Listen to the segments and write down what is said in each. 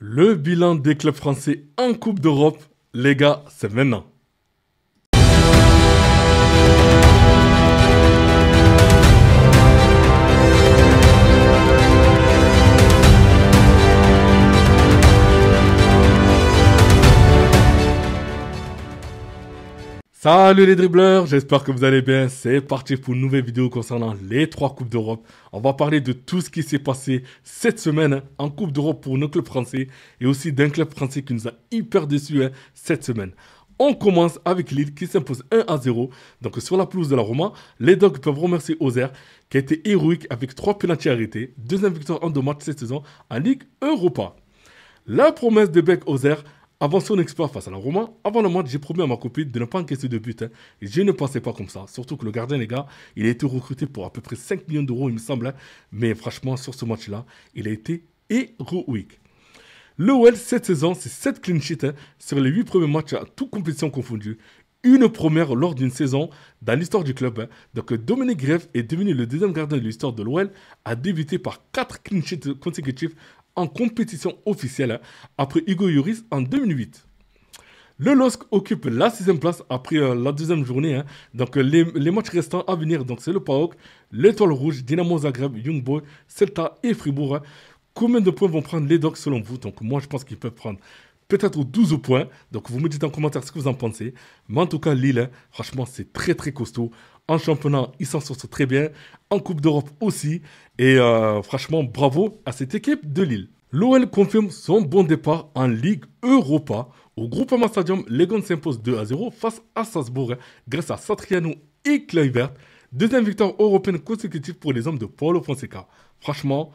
Le bilan des clubs français en Coupe d'Europe, les gars, c'est maintenant. Salut les dribbleurs, j'espère que vous allez bien. C'est parti pour une nouvelle vidéo concernant les 3 Coupes d'Europe. On va parler de tout ce qui s'est passé cette semaine en Coupe d'Europe pour nos clubs français et aussi d'un club français qui nous a hyper déçus cette semaine. On commence avec Lille qui s'impose 1-0. Donc sur la pelouse de la Roma, les Dogs peuvent remercier Auxerre qui a été héroïque avec 3 pénaltys arrêtés. Deuxième victoire en 2 matchs cette saison en Ligue Europa. La promesse de Beck Auxerre. Avant son exploit face à la Roma, avant le match, j'ai promis à ma copine de ne pas encaisser de but. Et je ne pensais pas comme ça. Surtout que le gardien, les gars, il a été recruté pour à peu près 5 millions d'euros, il me semble. Mais franchement, sur ce match-là, il a été héroïque. L'OL, cette saison, c'est 7 clean sheets sur les 8 premiers matchs, à toute compétition confondue. Une première lors d'une saison dans l'histoire du club. Donc Dominique Greff est devenu le deuxième gardien de l'histoire de l'OL, a débuté par 4 clean sheets consécutifs en compétition officielle après Hugo Lloris en 2008. Le LOSC occupe la 6e place après la deuxième journée. Donc les matchs restants à venir, donc c'est le PAOK, l'Étoile Rouge, Dynamo Zagreb, Young Boys, Celta et Fribourg. Combien de points vont prendre les Dogs selon vous? Donc moi je pense qu'ils peuvent prendre peut-être 12 points. Donc vous me dites en commentaire ce que vous en pensez. Mais en tout cas Lille, franchement c'est très très costaud. En championnat, ils s'en sortent très bien. En Coupe d'Europe aussi. Et franchement, bravo à cette équipe de Lille. L'OL confirme son bon départ en Ligue Europa. Au Groupama Stadium, les Guns s'imposent 2-0 face à Salzbourg grâce à Satriano et Kluivert. Deuxième victoire européenne consécutive pour les hommes de Paulo Fonseca. Franchement,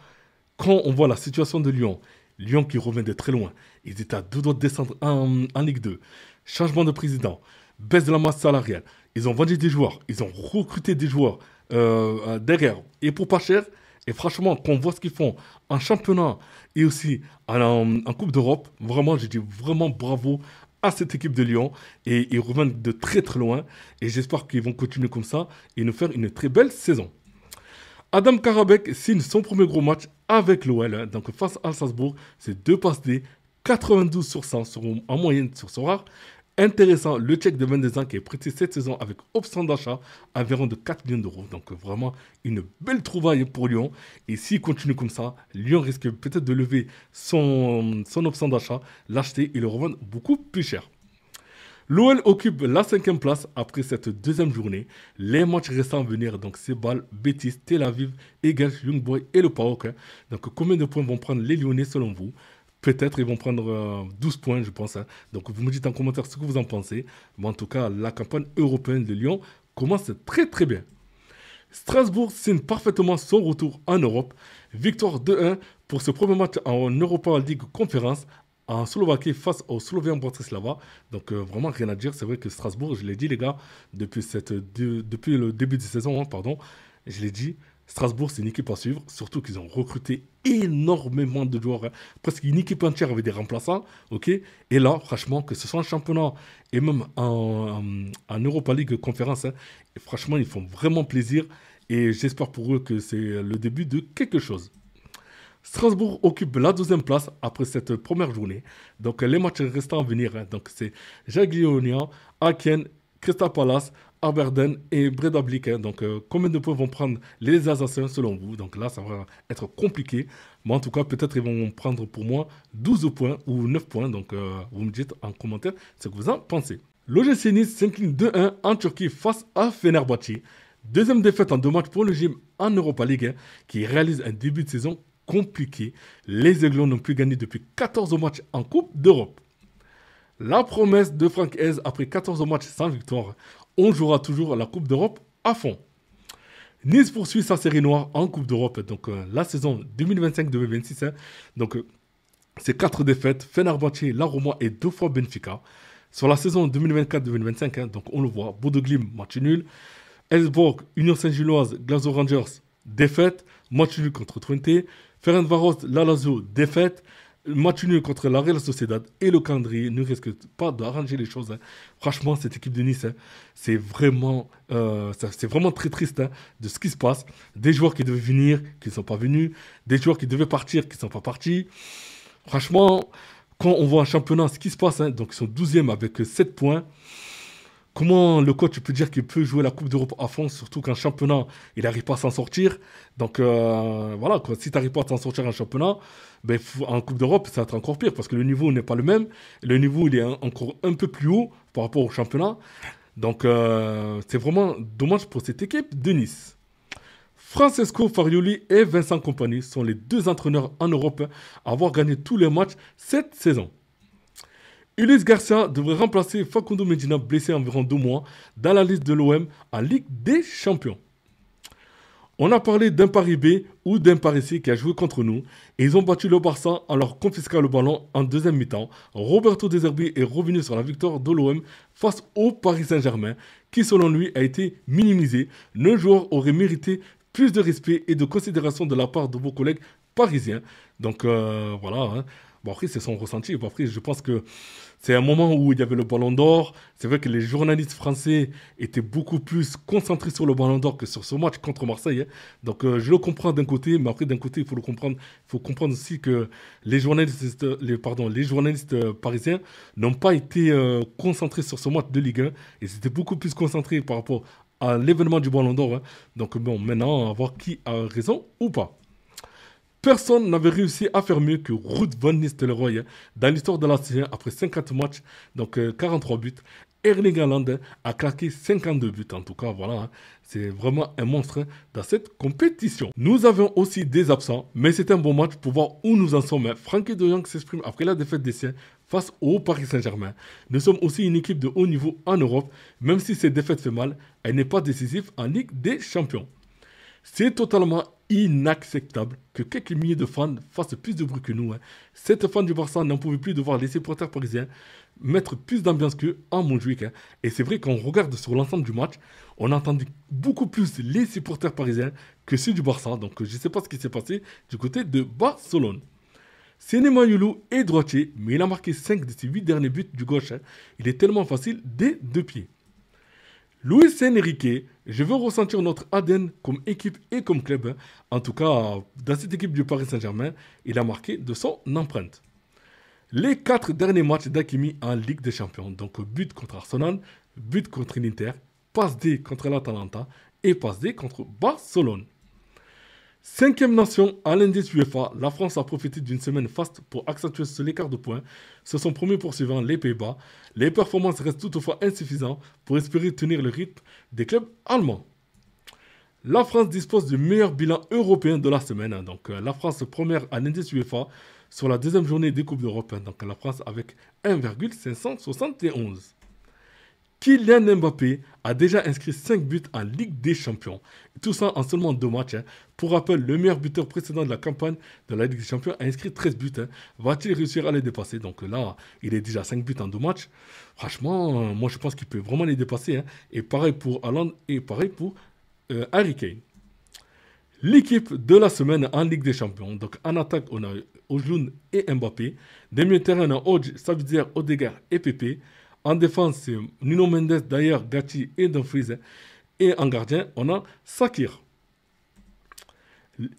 quand on voit la situation de Lyon, Lyon qui revient de très loin, ils étaient à 2 doigts de descendre en Ligue 2. Changement de président, baisse de la masse salariale. Ils ont vendu des joueurs, ils ont recruté des joueurs derrière et pour pas cher. Et franchement, quand on voit ce qu'ils font en championnat et aussi en Coupe d'Europe, vraiment, je dis vraiment bravo à cette équipe de Lyon. Et ils reviennent de très très loin. Et j'espère qu'ils vont continuer comme ça et nous faire une très belle saison. Adam Karabek signe son premier gros match avec l'OL. Donc face à Salzbourg, c'est 2 passes D, 92 sur 100 en moyenne sur son rare. Intéressant, le Tchèque de 22 ans qui est prêté cette saison avec option d'achat environ de 4 millions d'euros. Donc vraiment une belle trouvaille pour Lyon. Et s'il continue comme ça, Lyon risque peut-être de lever son option d'achat, l'acheter et le revendre beaucoup plus cher. L'OL occupe la 5e place après cette deuxième journée. Les matchs restants à venir, donc c'est Bâle, Betis, Tel Aviv, Egal, Young Boys et le PAOK. Donc combien de points vont prendre les Lyonnais selon vous? Peut-être ils vont prendre 12 points, je pense. Donc vous me dites en commentaire ce que vous en pensez. Mais en tout cas, la campagne européenne de Lyon commence très très bien. Strasbourg signe parfaitement son retour en Europe. Victoire 2-1 pour ce premier match en Europa League Conférence en Slovaquie face au Slovien Bratislava. Donc vraiment rien à dire. C'est vrai que Strasbourg, je l'ai dit les gars, depuis le début de saison, je l'ai dit. Strasbourg, c'est une équipe à suivre, surtout qu'ils ont recruté énormément de joueurs, presque une équipe entière avec des remplaçants, ok. Et là, franchement, que ce soit en championnat et même en Europa League Conférence, franchement, ils font vraiment plaisir et j'espère pour eux que c'est le début de quelque chose. Strasbourg occupe la 12e place après cette première journée. Donc les matchs restants à venir, donc c'est Jagiellonia, Aachen, Crystal Palace, Aberdeen et Breidablik. Donc, combien de points vont prendre les Alsaciens selon vous? Donc là, ça va être compliqué. Mais en tout cas, peut-être ils vont prendre pour moi 12 points ou 9 points. Donc, vous me dites en commentaire ce que vous en pensez. L'OGC Nice s'incline 2-1 en Turquie face à Fenerbahçe. Deuxième défaite en 2 matchs pour le gym en Europa League qui réalise un début de saison compliqué. Les Aiglons n'ont plus gagné depuis 14 matchs en Coupe d'Europe. La promesse de Franck Hez après 14 matchs sans victoire. On jouera toujours la Coupe d'Europe à fond. Nice poursuit sa série noire en Coupe d'Europe. Donc la saison 2025-2026. Donc c'est 4 défaites. Fenerbahçe, la Roma et 2 fois Benfica. Sur la saison 2024-2025, donc on le voit. Bodo Glimt, match nul. Elfsborg, Union Saint-Gilloise, Glasgow Rangers, défaite. Match nul contre Twente. Ferencváros, la Lazio, défaite. Match nul contre la Real Sociedad et le calendrier ne risque pas d'arranger les choses. Franchement, cette équipe de Nice, c'est vraiment très triste de ce qui se passe. Des joueurs qui devaient venir, qui ne sont pas venus. Des joueurs qui devaient partir, qui ne sont pas partis. Franchement, quand on voit un championnat, ce qui se passe, hein, donc ils sont 12e avec 7 points. Comment le coach peut dire qu'il peut jouer la Coupe d'Europe à fond, surtout qu'un championnat, il n'arrive pas à s'en sortir. Donc voilà, quoi, si tu n'arrives pas à t'en sortir en championnat, ben, en Coupe d'Europe, ça va être encore pire parce que le niveau n'est pas le même. Le niveau, il est encore un peu plus haut par rapport au championnat. Donc c'est vraiment dommage pour cette équipe de Nice. Francesco Farioli et Vincent Kompany sont les deux entraîneurs en Europe à avoir gagné tous les matchs cette saison. Ulysse Garcia devrait remplacer Facundo Medina, blessé environ 2 mois, dans la liste de l'OM en Ligue des Champions. On a parlé d'un Paris B ou d'un Paris C qui a joué contre nous et ils ont battu le Barça en leur confisquant le ballon en deuxième mi-temps. Roberto De Zerbi est revenu sur la victoire de l'OM face au Paris Saint-Germain qui selon lui a été minimisé. Le joueur aurait mérité plus de respect et de considération de la part de vos collègues parisiens. Donc voilà. Hein. Bon, après, c'est son ressenti. Bon, après, je pense que c'est un moment où il y avait le Ballon d'Or. C'est vrai que les journalistes français étaient beaucoup plus concentrés sur le Ballon d'Or que sur ce match contre Marseille. Hein. Donc, je le comprends d'un côté, mais après, d'un côté, il faut comprendre aussi que les journalistes parisiens n'ont pas été concentrés sur ce match de Ligue 1. Ils étaient beaucoup plus concentrés par rapport à l'événement du Ballon d'Or. Hein. Donc, bon, maintenant, on va voir qui a raison ou pas. Personne n'avait réussi à faire mieux que Ruud van Nistelrooy dans l'histoire de la Serie A après 50 matchs, donc 43 buts. Erling Haaland a claqué 52 buts. En tout cas, voilà, hein, c'est vraiment un monstre dans cette compétition. Nous avions aussi des absents, mais c'est un bon match pour voir où nous en sommes. Frenkie de Jong s'exprime après la défaite des siens face au Paris Saint-Germain. Nous sommes aussi une équipe de haut niveau en Europe, même si cette défaite fait mal, elle n'est pas décisive en Ligue des Champions. C'est totalement inacceptable que quelques milliers de fans fassent plus de bruit que nous. Hein. Cette fans du Barça n'en pouvaient plus de voir les supporters parisiens mettre plus d'ambiance qu'eux en Montjuic. Hein. Et c'est vrai qu'on regarde sur l'ensemble du match, on a entendu beaucoup plus les supporters parisiens que ceux du Barça. Donc je ne sais pas ce qui s'est passé du côté de Barcelone. Sénéma Youlou est droitier, mais il a marqué 5 de ses 8 derniers buts du gauche. Hein. Il est tellement facile des 2 pieds. Luis Enrique, je veux ressentir notre ADN comme équipe et comme club. Hein. En tout cas, dans cette équipe du Paris Saint-Germain, il a marqué de son empreinte. Les 4 derniers matchs d'Hakimi en Ligue des Champions, donc but contre Arsenal, but contre l'Inter, passe D contre l'Atalanta et passe D contre Barcelone. 5e nation à l'indice UEFA, la France a profité d'une semaine faste pour accentuer l'écart de points. C'est son premier poursuivant, les Pays-Bas. Les performances restent toutefois insuffisantes pour espérer tenir le rythme des clubs allemands. La France dispose du meilleur bilan européen de la semaine. Donc la France première à l'indice UEFA sur la deuxième journée des Coupes d'Europe. Donc la France avec 1,571. Kylian Mbappé a déjà inscrit 5 buts en Ligue des Champions. Tout ça en seulement 2 matchs. Hein. Pour rappel, le meilleur buteur précédent de la campagne de la Ligue des Champions a inscrit 13 buts. Hein. Va-t-il réussir à les dépasser? Donc là, il est déjà 5 buts en 2 matchs. Franchement, moi je pense qu'il peut vraiment les dépasser. Hein. Et pareil pour Haaland et pareil pour Harry Kane. L'équipe de la semaine en Ligue des Champions. Donc en attaque, on a Ojlund et Mbappé. Des milieux de terrain, on a Hodge, Sabitzer, Odegaard et Pepe. En défense, c'est Nuno Mendes, Dyer, Gatti et Dumfries. Et en gardien, on a Sakir.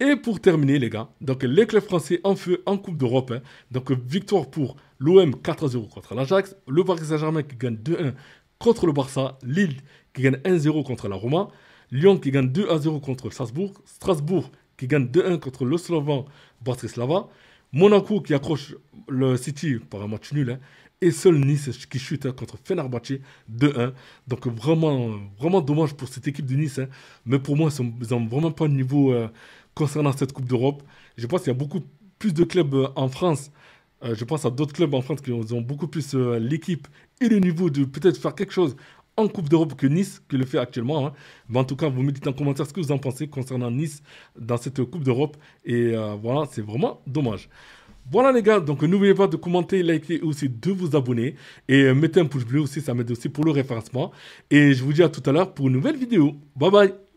Et pour terminer, les gars, donc les clubs français en feu en Coupe d'Europe. Hein. Donc victoire pour l'OM 4-0 contre l'Ajax. Le Paris Saint-Germain qui gagne 2-1 contre le Barça. Lille qui gagne 1-0 contre la Roma. Lyon qui gagne 2-0 contre Strasbourg. Strasbourg qui gagne 2-1 contre le Slovan Bratislava. Monaco qui accroche le City par un match nul. Hein. Et seul Nice qui chute contre Fenerbahçe 2-1. Donc vraiment, vraiment dommage pour cette équipe de Nice. Hein. Mais pour moi, ils n'ont vraiment pas de niveau concernant cette Coupe d'Europe. Je pense qu'il y a beaucoup plus de clubs en France. Je pense à d'autres clubs en France qui ont beaucoup plus l'équipe et le niveau de peut-être faire quelque chose en Coupe d'Europe que Nice, qui le fait actuellement. Hein. Mais en tout cas, vous me dites en commentaire ce que vous en pensez concernant Nice dans cette Coupe d'Europe. Et voilà, c'est vraiment dommage. Voilà les gars, donc n'oubliez pas de commenter, liker et aussi de vous abonner. Et mettez un pouce bleu aussi, ça m'aide aussi pour le référencement. Et je vous dis à tout à l'heure pour une nouvelle vidéo. Bye bye.